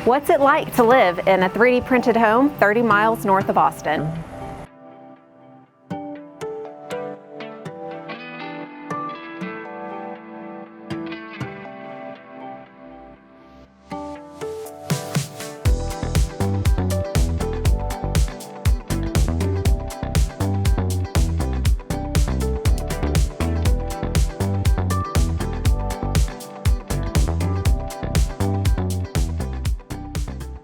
What's it like to live in a 3D printed home 30 miles north of Austin?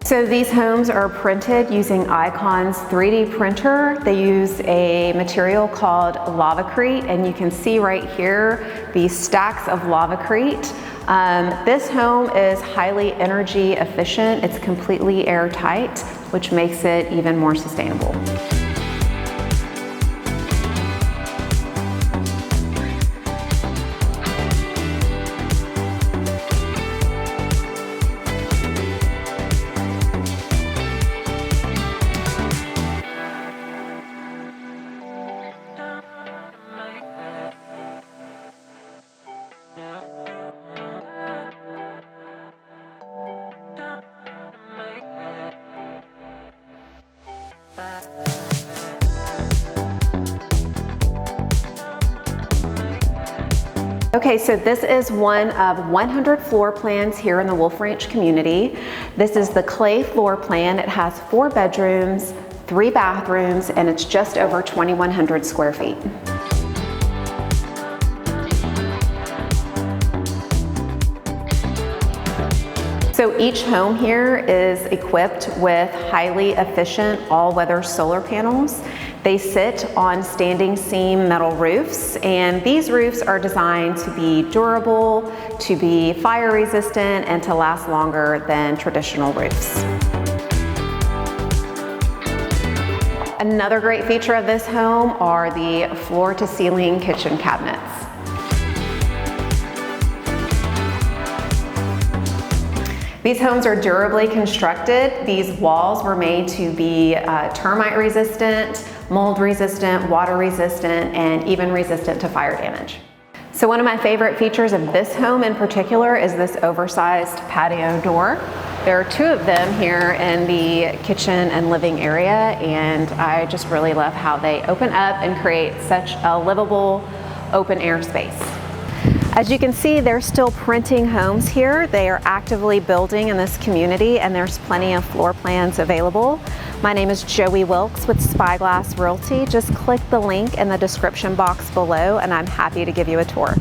So these homes are printed using Icon's 3D printer. They use a material called lavacrete, and you can see right here these stacks of lavacrete. This home is highly energy efficient. It's completely airtight, which makes it even more sustainable. Okay, so this is one of 100 floor plans here in the Wolf Ranch community. This is the clay floor plan. It has 4 bedrooms, 3 bathrooms, and it's just over 2,100 square feet. So each home here is equipped with highly efficient all-weather solar panels. They sit on standing seam metal roofs, and these roofs are designed to be durable, to be fire resistant, and to last longer than traditional roofs. Another great feature of this home are the floor-to-ceiling kitchen cabinets. These homes are durably constructed. These walls were made to be termite resistant, mold resistant, water resistant, and even resistant to fire damage. So one of my favorite features of this home in particular is this oversized patio door. There are 2 of them here in the kitchen and living area, and I just really love how they open up and create such a livable open air space. As you can see, they're still printing homes here. They are actively building in this community, and there's plenty of floor plans available. My name is Joey Wilkes with Spyglass Realty. Just click the link in the description box below, and I'm happy to give you a tour.